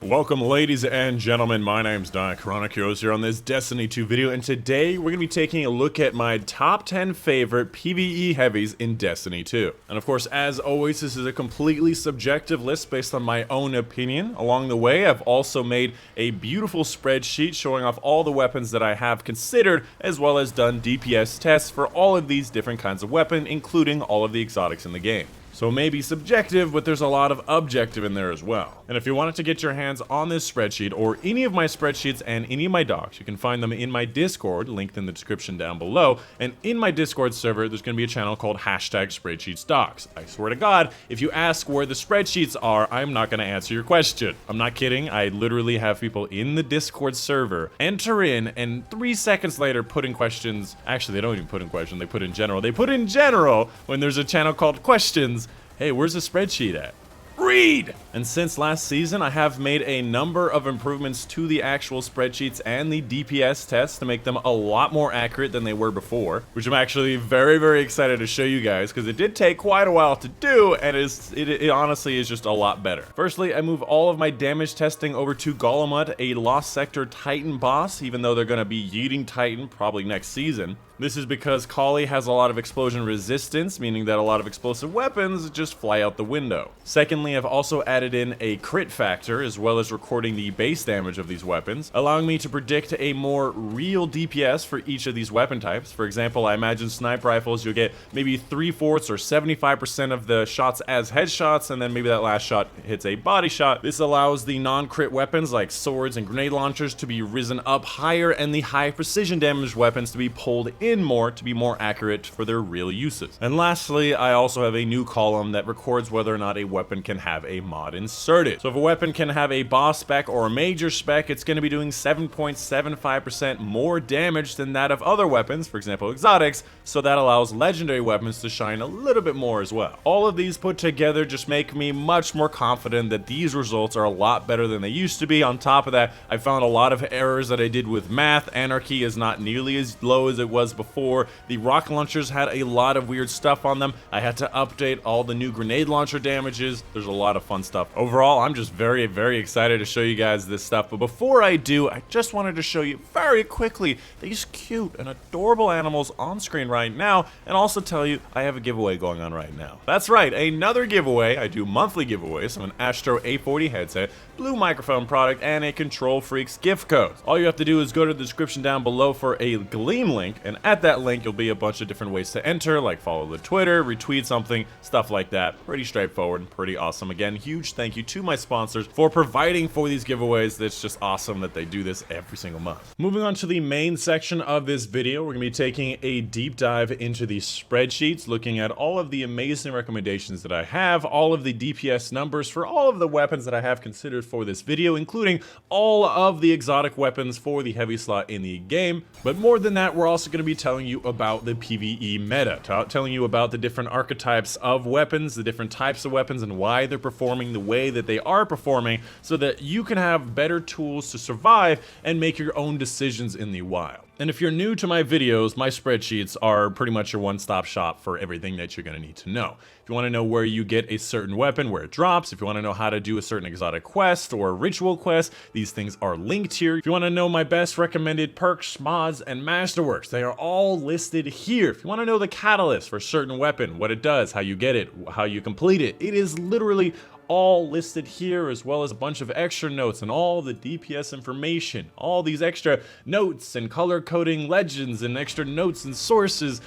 Welcome ladies and gentlemen, my name's Dychronic here on this Destiny 2 video, and today we're going to be taking a look at my top 10 favorite PvE heavies in Destiny 2. And of course, as always, this is a completely subjective list based on my own opinion. Along the way, I've also made a beautiful spreadsheet showing off all the weapons that I have considered, as well as done DPS tests for all of these different kinds of weapons, including all of the exotics in the game. So it may be subjective, but there's a lot of objective in there as well. And if you wanted to get your hands on this spreadsheet, or any of my spreadsheets and any of my docs, you can find them in my Discord, linked in the description down below. And in my Discord server, there's going to be a channel called #SpreadsheetsDocs. I swear to God, if you ask where the spreadsheets are, I'm not going to answer your question. I'm not kidding. I literally have people in the Discord server enter in, and 3 seconds later put in questions. Actually, they don't even put in questions. They put in general. They put in general when there's a channel called Questions. Hey, where's the spreadsheet at? Read! And since last season, I have made a number of improvements to the actual spreadsheets and the DPS tests to make them a lot more accurate than they were before, which I'm actually very, very excited to show you guys, because it did take quite a while to do, and it honestly is just a lot better. Firstly, I move all of my damage testing over to Golemut, a Lost Sector Titan boss, even though they're going to be yeeting Titan probably next season. This is because Kali has a lot of explosion resistance, meaning that a lot of explosive weapons just fly out the window. Secondly, I've also added in a crit factor, as well as recording the base damage of these weapons, allowing me to predict a more real DPS for each of these weapon types. For example, I imagine sniper rifles, you'll get maybe 3/4 or 75% of the shots as headshots, and then maybe that last shot hits a body shot. This allows the non-crit weapons like swords and grenade launchers to be risen up higher, and the high precision damage weapons to be pulled in more to be more accurate for their real uses. And lastly, I also have a new column that records whether or not a weapon can have a mod inserted. So if a weapon can have a boss spec or a major spec, it's going to be doing 7.75% more damage than that of other weapons, for example exotics, so that allows legendary weapons to shine a little bit more as well. All of these put together just make me much more confident that these results are a lot better than they used to be. On top of that, I found a lot of errors that I did with math. Anarchy is not nearly as low as it was before. The rocket launchers had a lot of weird stuff on them. I had to update all the new grenade launcher damages. There's a lot of fun stuff. Overall, I'm just very, very excited to show you guys this stuff. But before I do, I just wanted to show you very quickly these cute and adorable animals on screen right now, and also tell you I have a giveaway going on right now. That's right, another giveaway. I do monthly giveaways of an Astro A40 headset, Blue microphone product, and a Control Freaks gift code. All you have to do is go to the description down below for a Gleam link, and at that link you'll be a bunch of different ways to enter, like follow the Twitter, retweet something, stuff like that. Pretty straightforward and pretty awesome. Again, huge thank you to my sponsors for providing for these giveaways. It's just awesome that they do this every single month. Moving on to the main section of this video, we're going to be taking a deep dive into the spreadsheets, looking at all of the amazing recommendations that I have, all of the DPS numbers for all of the weapons that I have considered for this video, including all of the exotic weapons for the heavy slot in the game. But more than that, we're also going to be telling you about the PvE meta, telling you about the different archetypes of weapons, the different types of weapons, and why they're performing the way that they are performing, so that you can have better tools to survive and make your own decisions in the wild. And if you're new to my videos, my spreadsheets are pretty much your one-stop shop for everything that you're going to need to know. If you want to know where you get a certain weapon, where it drops, if you want to know how to do a certain exotic quest or ritual quest, these things are linked here. If you want to know my best recommended perks, mods, and masterworks, they are all listed here. If you want to know the catalyst for a certain weapon, what it does, how you get it, how you complete it, it is literally all listed here, as well as a bunch of extra notes and all the DPS information, all these extra notes and color coding legends and extra notes and sources.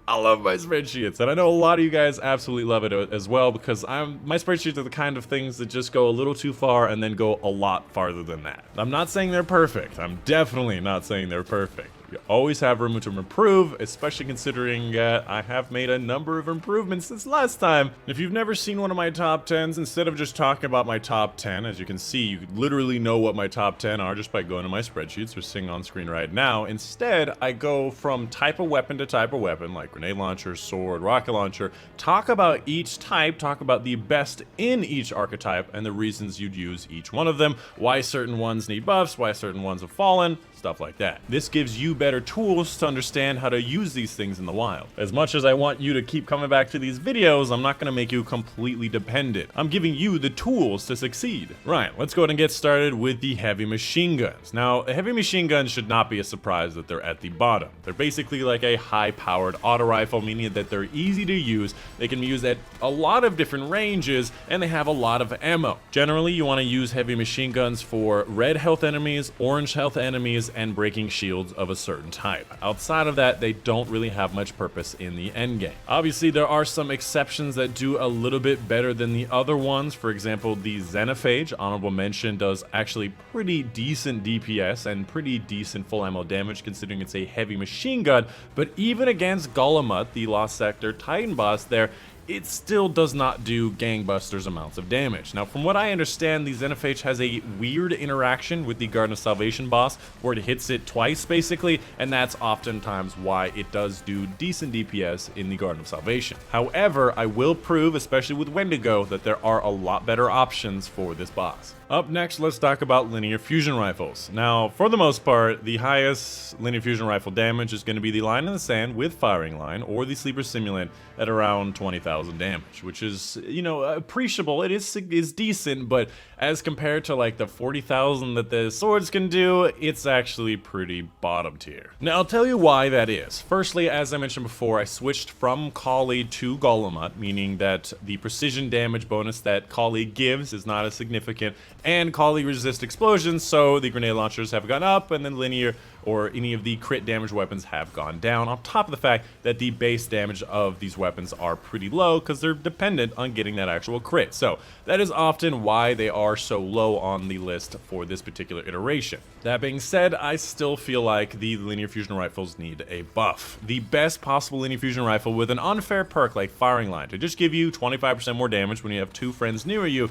I love my spreadsheets, and I know a lot of you guys absolutely love it as well, because my spreadsheets are the kind of things that just go a little too far and then go a lot farther than that. I'm not saying they're perfect. I'm definitely not saying they're perfect. You always have room to improve, especially considering I have made a number of improvements since last time. If you've never seen one of my top 10s, instead of just talking about my top 10, as you can see, you literally know what my top 10 are just by going to my spreadsheets. They're sitting on screen right now. Instead, I go from type of weapon to type of weapon, like grenade launcher, sword, rocket launcher, talk about each type, talk about the best in each archetype, and the reasons you'd use each one of them, why certain ones need buffs, why certain ones have fallen, stuff like that. This gives you better tools to understand how to use these things in the wild. As much as I want you to keep coming back to these videos, I'm not going to make you completely dependent. I'm giving you the tools to succeed. Right, let's go ahead and get started with the heavy machine guns. Now, heavy machine guns should not be a surprise that they're at the bottom. They're basically like a high-powered auto rifle, meaning that they're easy to use, they can be used at a lot of different ranges, and they have a lot of ammo. Generally, you want to use heavy machine guns for red health enemies, orange health enemies, and breaking shields of a certain type. Outside of that, they don't really have much purpose in the endgame. Obviously, there are some exceptions that do a little bit better than the other ones. For example, the Xenophage, honorable mention, does actually pretty decent DPS and pretty decent full ammo damage considering it's a heavy machine gun, but even against Golemut, the Lost Sector Titan boss there, it still does not do gangbusters amounts of damage. Now, from what I understand, the Xenophage has a weird interaction with the Garden of Salvation boss, where it hits it twice, basically, and that's oftentimes why it does do decent DPS in the Garden of Salvation. However, I will prove, especially with Windigo, that there are a lot better options for this boss. Up next, let's talk about linear fusion rifles. Now, for the most part, the highest linear fusion rifle damage is going to be the Line in the Sand with Firing Line, or the Sleeper Simulant at around 20,000 damage, which is, you know, appreciable. It is decent, but as compared to like the 40,000 that the swords can do, it's actually pretty bottom tier. Now, I'll tell you why that is. Firstly, as I mentioned before, I switched from Kali to Golemut, meaning that the precision damage bonus that Kali gives is not as significant, and Kali resist explosions, so the grenade launchers have gone up, and then linear or any of the crit damage weapons have gone down, on top of the fact that the base damage of these weapons are pretty low because they're dependent on getting that actual crit. So that is often why they are so low on the list for this particular iteration. That being said, I still feel like the linear fusion rifles need a buff. The best possible linear fusion rifle with an unfair perk like Firing Line to just give you 25% more damage when you have two friends near you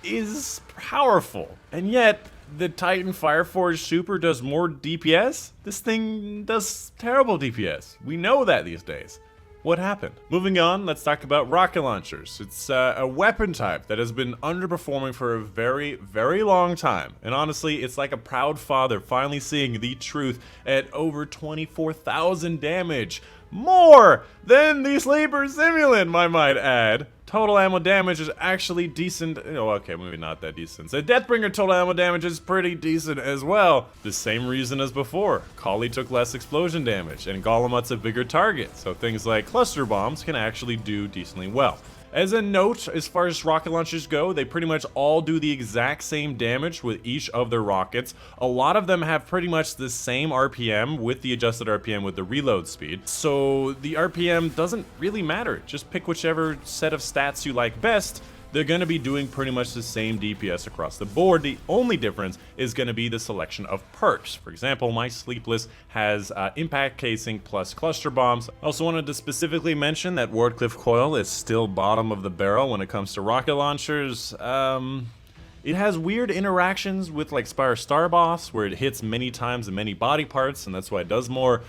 is powerful, and yet the Titan Fireforge Super does more DPS? This thing does terrible DPS. We know that these days. What happened? Moving on, let's talk about rocket launchers. It's a weapon type that has been underperforming for a very, very long time. And honestly, it's like a proud father finally seeing the truth at over 24,000 damage. More than the Sleeper Simulant, I might add. Total ammo damage is actually decent. Oh, okay, maybe not that decent. So Deathbringer total ammo damage is pretty decent as well. The same reason as before. Kali took less explosion damage, and Golemut's a bigger target, so things like cluster bombs can actually do decently well. As a note, as far as rocket launchers go, they pretty much all do the exact same damage with each of their rockets. A lot of them have pretty much the same RPM with the adjusted RPM with the reload speed. So the RPM doesn't really matter. Just pick whichever set of stats you like best. They're going to be doing pretty much the same DPS across the board. The only difference is going to be the selection of perks. For example, my Sleepless has impact casing plus cluster bombs. I also wanted to specifically mention that Wardcliff Coil is still bottom of the barrel when it comes to rocket launchers. It has weird interactions with like Spire Star Boss, where it hits many times in many body parts, and that's why it does more.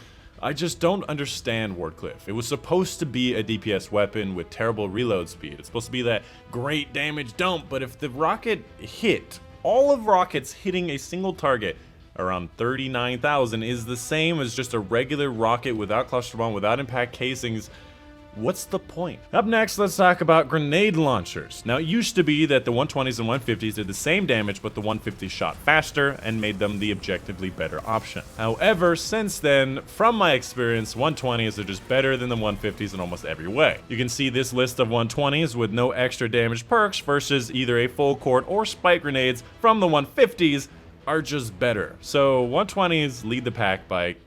I just don't understand Wardcliff. It was supposed to be a DPS weapon with terrible reload speed. It's supposed to be that great damage dump, but if the rocket hit, all of rockets hitting a single target around 39,000 is the same as just a regular rocket without cluster bomb, without impact casings, what's the point? Up next, let's talk about grenade launchers. Now, it used to be that the 120s and 150s did the same damage, but the 150s shot faster and made them the objectively better option. However, since then, from my experience, 120s are just better than the 150s in almost every way. You can see this list of 120s with no extra damage perks versus either a full court or spike grenades from the 150s are just better. So 120s lead the pack by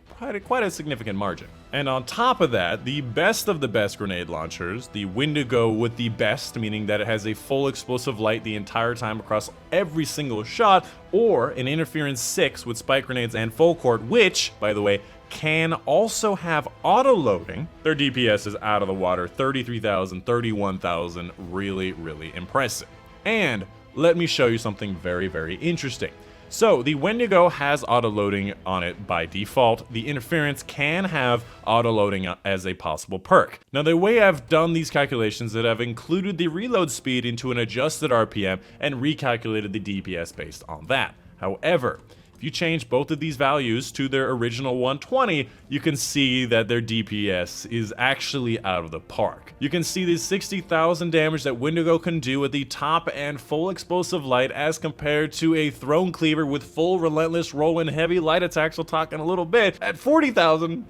quite a significant margin. And on top of that, the best of the best grenade launchers, the Windigo with the best, meaning that it has a full explosive light the entire time across every single shot, or an Interference 6 with spike grenades and full court, which, by the way, can also have auto-loading. Their DPS is out of the water, 33,000, 31,000, really, really impressive. And let me show you something very, very interesting. So the Windigo has auto-loading on it by default. The Interference can have auto-loading as a possible perk. Now, the way I've done these calculations is that I've included the reload speed into an adjusted RPM and recalculated the DPS based on that. However, if If you change both of these values to their original 120, you can see that their DPS is actually out of the park. You can see the 60,000 damage that Windigo can do with the top and full explosive light as compared to a Throne Cleaver with full relentless roll and heavy light attacks we'll talk in a little bit at 40,000.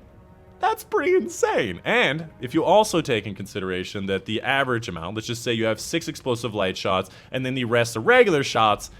That's pretty insane. And if you also take in consideration that the average amount, let's just say you have 6 explosive light shots and then the rest are regular shots,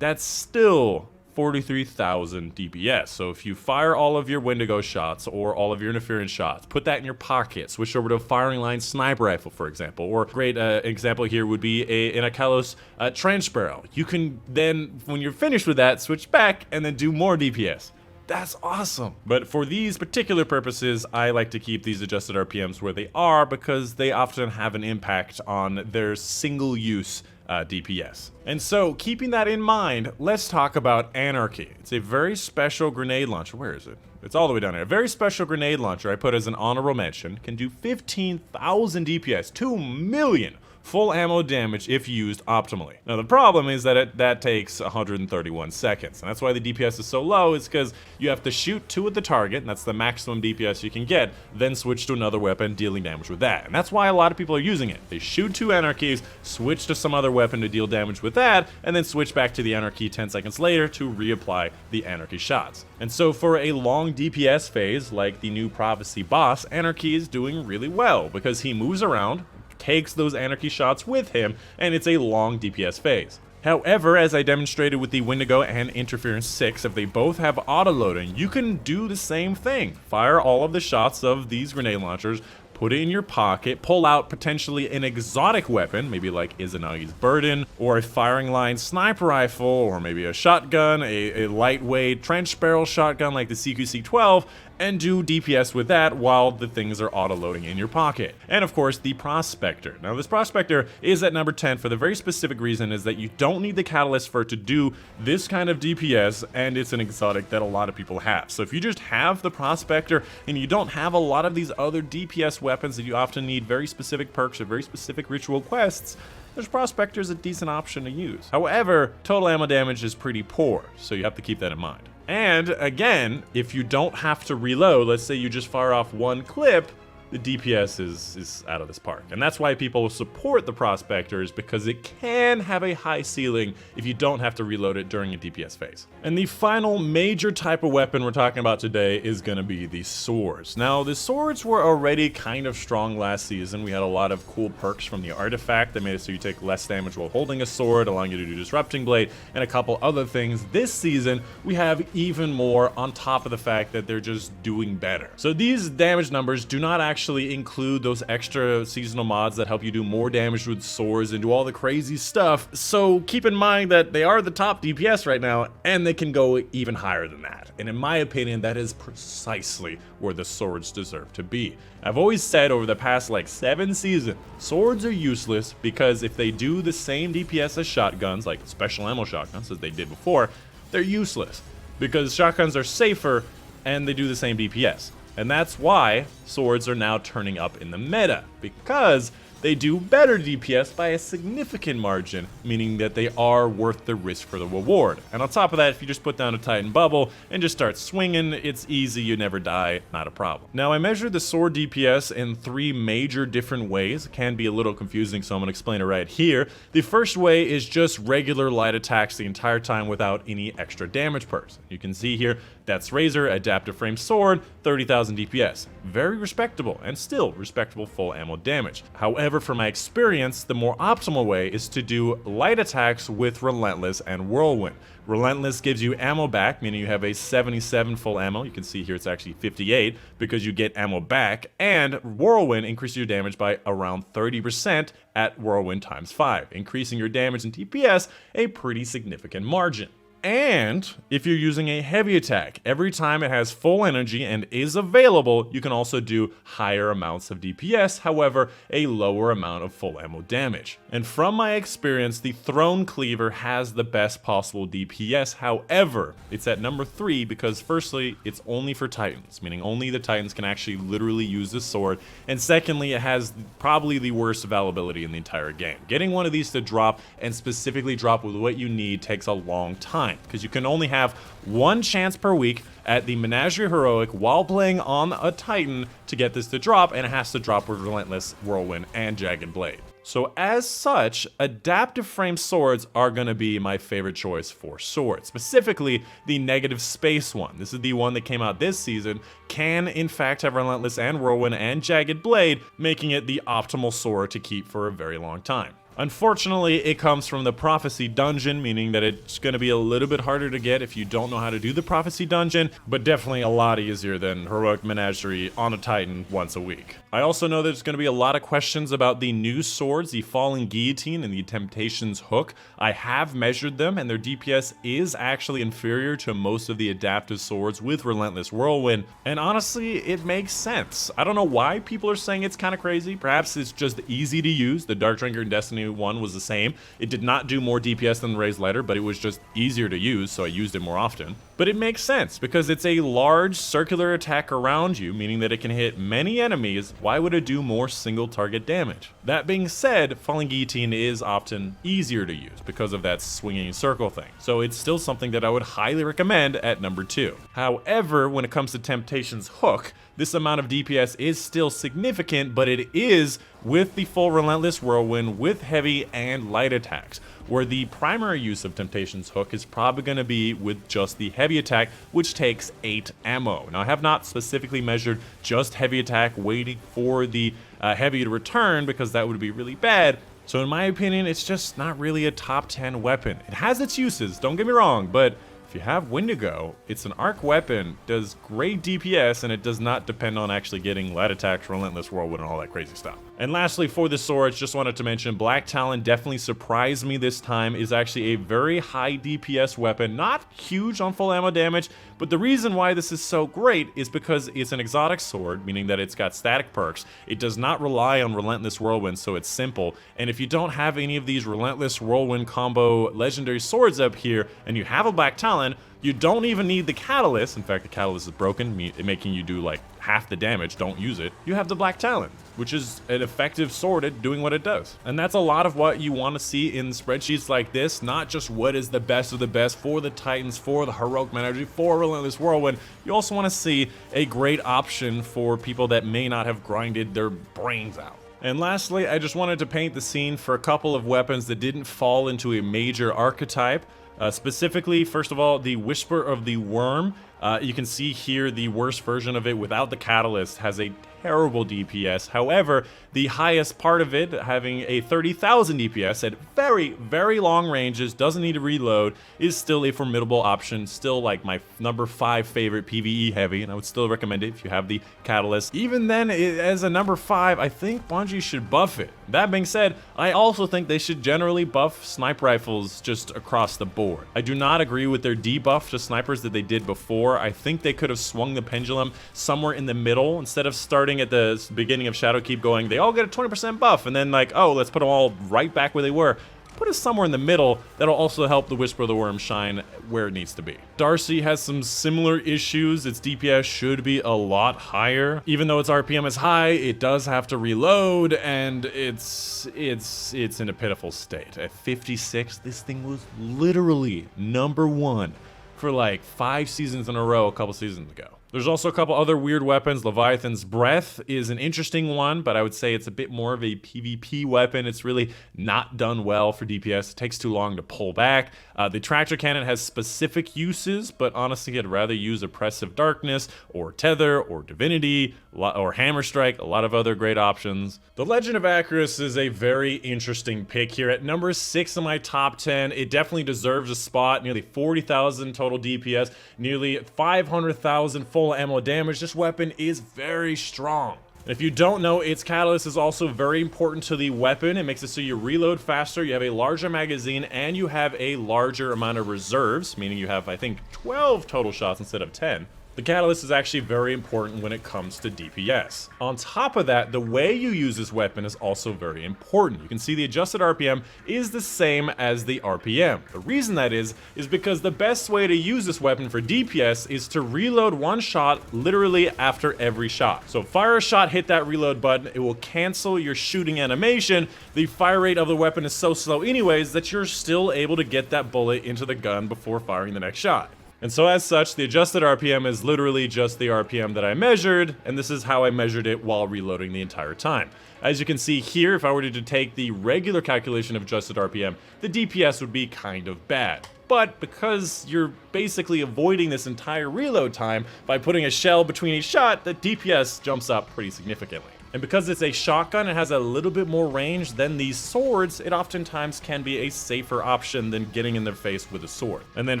that's still 43,000 DPS. So if you fire all of your Windigo shots or all of your interference shots, put that in your pocket, switch over to a firing line sniper rifle, for example, or a great example here would be an Akalos trench barrel. You can then, when you're finished with that, switch back and then do more DPS. That's awesome. But for these particular purposes, I like to keep these adjusted RPMs where they are because they often have an impact on their single use DPS. And so, keeping that in mind, let's talk about Anarchy. It's a very special grenade launcher. Where is it? It's all the way down here. A very special grenade launcher I put as an honorable mention. Can do 15,000 DPS, 2 million full ammo damage if used optimally. Now the problem is that that takes 131 seconds, and that's why the DPS is so low, is because you have to shoot 2 at the target, and that's the maximum DPS you can get, then switch to another weapon dealing damage with that. And that's why a lot of people are using it. They shoot 2 Anarchies, switch to some other weapon to deal damage with that, and then switch back to the Anarchy 10 seconds later to reapply the Anarchy shots. And so for a long DPS phase, like the new Prophecy boss, Anarchy is doing really well, because he moves around, takes those Anarchy shots with him, and it's a long DPS phase. However, as I demonstrated with the Windigo and Interference 6, if they both have auto-loading, you can do the same thing. Fire all of the shots of these grenade launchers, put it in your pocket, pull out potentially an exotic weapon, maybe like Izanagi's Burden, or a firing line sniper rifle, or maybe a shotgun, a lightweight trench barrel shotgun like the CQC-12, and do DPS with that while the things are auto-loading in your pocket. And of course, the Prospector. Now this Prospector is at number 10 for the very specific reason is that you don't need the Catalyst for it to do this kind of DPS, and it's an exotic that a lot of people have. So if you just have the Prospector and you don't have a lot of these other DPS weapons that you often need very specific perks or very specific ritual quests, this Prospector is a decent option to use. However, total ammo damage is pretty poor, so you have to keep that in mind. And again, if you don't have to reload, let's say you just fire off 1 clip, the DPS is out of this park. And that's why people support the Prospectors, because it can have a high ceiling if you don't have to reload it during a DPS phase. And the final major type of weapon we're talking about today is going to be the swords. Now, the swords were already kind of strong last season. We had a lot of cool perks from the artifact that made it so you take less damage while holding a sword, allowing you to do Disrupting Blade, and a couple other things. This season, we have even more on top of the fact that they're just doing better. So these damage numbers do not actually include those extra seasonal mods that help you do more damage with swords and do all the crazy stuff. So keep in mind that they are the top DPS right now, and they can go even higher than that. And in my opinion, that is precisely where the swords deserve to be. I've always said over the past like 7 seasons, swords are useless because if they do the same DPS as shotguns, like special ammo shotguns as they did before, they're useless because shotguns are safer and they do the same DPS. And that's why swords are now turning up in the meta, because they do better DPS by a significant margin, meaning that they are worth the risk for the reward. And on top of that, if you just put down a Titan bubble and just start swinging, it's easy, you never die, not a problem. Now, I measured the sword DPS in 3 major different ways. It can be a little confusing, so I'm gonna explain it right here. The first way is just regular light attacks the entire time without any extra damage perks. You can see here, that's Razor, Adaptive Frame Sword, 30,000 DPS. Very respectable, and still respectable full ammo damage. However, from my experience, the more optimal way is to do light attacks with Relentless and Whirlwind. Relentless gives you ammo back, meaning you have a 77 full ammo. You can see here it's actually 58 because you get ammo back, and Whirlwind increases your damage by around 30% at Whirlwind times 5, increasing your damage and DPS a pretty significant margin. And if you're using a heavy attack, every time it has full energy and is available, you can also do higher amounts of DPS, however, a lower amount of full ammo damage. And from my experience, the Throne Cleaver has the best possible DPS, however, it's at number 3 because firstly, it's only for Titans, meaning only the Titans can actually literally use this sword, and secondly, it has probably the worst availability in the entire game. Getting one of these to drop, and specifically drop with what you need, takes a long time. 9th, because you can only have one chance per week at the Menagerie Heroic while playing on a Titan to get this to drop, and it has to drop with Relentless, Whirlwind, and Jagged Blade. So as such, adaptive frame swords are going to be my favorite choice for swords, specifically the negative space one. This is the one that came out this season, can in fact have Relentless and Whirlwind and Jagged Blade, making it the optimal sword to keep for a very long time. Unfortunately, it comes from the Prophecy Dungeon, meaning that it's going to be a little bit harder to get if you don't know how to do the Prophecy Dungeon, but definitely a lot easier than Heroic Menagerie on a Titan once a week. I also know there's going to be a lot of questions about the new swords, the Falling Guillotine and the Temptations Hook. I have measured them, and their DPS is actually inferior to most of the adaptive swords with Relentless Whirlwind, and honestly, it makes sense. I don't know why people are saying it's kind of crazy. Perhaps it's just easy to use. The Dark Drinker in Destiny 1 was the same. It did not do more DPS than the Raised Lighter, but it was just easier to use, so I used it more often. But it makes sense because it's a large circular attack around you, meaning that it can hit many enemies. Why would it do more single target damage? That being said, Falling Guillotine is often easier to use because of that swinging circle thing. So it's still something that I would highly recommend at number 2. However, when it comes to Temptations Hook, this amount of DPS is still significant, but it is with the full Relentless Whirlwind with heavy and light attacks, where the primary use of Temptations Hook is probably going to be with just the heavy attack, which takes 8 ammo. Now, I have not specifically measured just heavy attack, waiting for the heavy to return, because that would be really bad. So in my opinion, it's just not really a top 10 weapon. It has its uses, don't get me wrong, but if you have Windigo, it's an arc weapon, does great DPS, and it does not depend on actually getting light attacks, Relentless Whirlwind, and all that crazy stuff. And lastly, for the swords, just wanted to mention, Black Talon definitely surprised me this time, is actually a very high DPS weapon, not huge on full ammo damage, but the reason why this is so great is because it's an exotic sword, meaning that it's got static perks. It does not rely on Relentless Whirlwind, so it's simple. And if you don't have any of these Relentless Whirlwind combo legendary swords up here, and you have a Black Talon, you don't even need the Catalyst. In fact, the Catalyst is broken, making you do like half the damage. Don't use it. You have the Black Talon, which is an effective sword at doing what it does. And that's a lot of what you want to see in spreadsheets like this, not just what is the best of the best for the Titans, for the Heroic Menagerie, for Relentless Whirlwind. You also want to see a great option for people that may not have grinded their brains out. And lastly, I just wanted to paint the scene for a couple of weapons that didn't fall into a major archetype. Specifically, first of all, the Whisper of the Worm. You can see here the worst version of it without the Catalyst has a terrible DPS. However, the highest part of it, having a 30,000 DPS at very, very long ranges, doesn't need to reload, is still a formidable option. Still like my number 5 favorite PvE heavy, and I would still recommend it if you have the Catalyst. Even then, as a number 5, I think Bungie should buff it. That being said, I also think they should generally buff sniper rifles just across the board. I do not agree with their debuff to snipers that they did before. I think they could have swung the pendulum somewhere in the middle instead of starting at the beginning of Shadowkeep going, they all get a 20% buff, and then like, oh, let's put them all right back where they were. Put us somewhere in the middle. That'll also help the Whisper of the Worm shine where it needs to be. Darcy has some similar issues. Its DPS should be a lot higher. Even though its RPM is high, it does have to reload, and it's in a pitiful state. At 56, this thing was literally number 1 for like 5 seasons in a row a couple seasons ago. There's also a couple other weird weapons. Leviathan's Breath is an interesting one, but I would say it's a bit more of a PvP weapon. It's really not done well for DPS. It takes too long to pull back. The Tractor Cannon has specific uses, but honestly, I'd rather use Oppressive Darkness, or Tether, or Divinity, or Hammer Strike, a lot of other great options. The Legend of Acrius is a very interesting pick here. At number 6 in my top 10, it definitely deserves a spot. Nearly 40,000 total DPS, nearly 500,000 full ammo damage. This weapon is very strong. If you don't know, its Catalyst is also very important to the weapon. It makes it so you reload faster, you have a larger magazine, and you have a larger amount of reserves, meaning you have, I think, 12 total shots instead of 10. The catalyst is actually very important when it comes to DPS. On top of that, the way you use this weapon is also very important. You can see the adjusted RPM is the same as the RPM. The reason that is because the best way to use this weapon for DPS is to reload one shot literally after every shot. So fire a shot, hit that reload button, it will cancel your shooting animation. The fire rate of the weapon is so slow anyways that you're still able to get that bullet into the gun before firing the next shot. And so as such, the adjusted RPM is literally just the RPM that I measured, and this is how I measured it while reloading the entire time. As you can see here, if I were to take the regular calculation of adjusted RPM, the DPS would be kind of bad. But because you're basically avoiding this entire reload time by putting a shell between each shot, the DPS jumps up pretty significantly. And because it's a shotgun, it has a little bit more range than these swords, it oftentimes can be a safer option than getting in their face with a sword. And then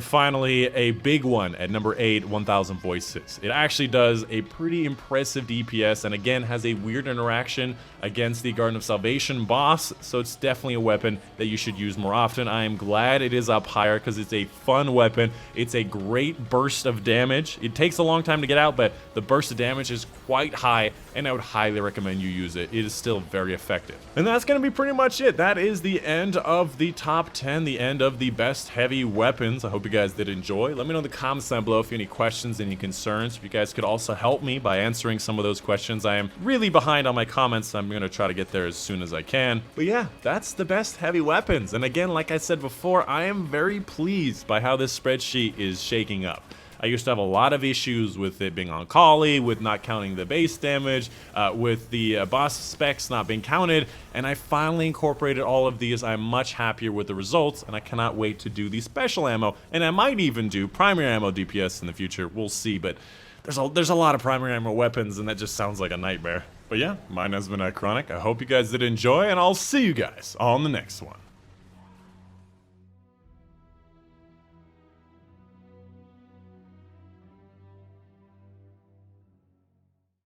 finally, a big one at number 8, 1000 Voices. It actually does a pretty impressive DPS and again has a weird interaction against the Garden of Salvation boss, so it's definitely a weapon that you should use more often. I am glad it is up higher because it's a fun weapon. It's a great burst of damage. It takes a long time to get out, but the burst of damage is quite high, and I would highly recommend you use it. It is still very effective. And that's going to be pretty much it. That is the end of the top 10, the end of the best heavy weapons. I hope you guys did enjoy. Let me know in the comments down below if you have any questions, any concerns. If you guys could also help me by answering some of those questions. I am really behind on my comments. I'm going to try to get there as soon as I can. But yeah, that's the best heavy weapons. And again, like I said before, I am very pleased by how this spreadsheet is shaking up. I used to have a lot of issues with it being on Kali, with not counting the base damage, with the boss specs not being counted, and I finally incorporated all of these. I'm much happier with the results, and I cannot wait to do the special ammo, and I might even do primary ammo DPS in the future. We'll see, but there's a lot of primary ammo weapons, and that just sounds like a nightmare. But yeah, mine has been Dychronic. I hope you guys did enjoy, and I'll see you guys on the next one.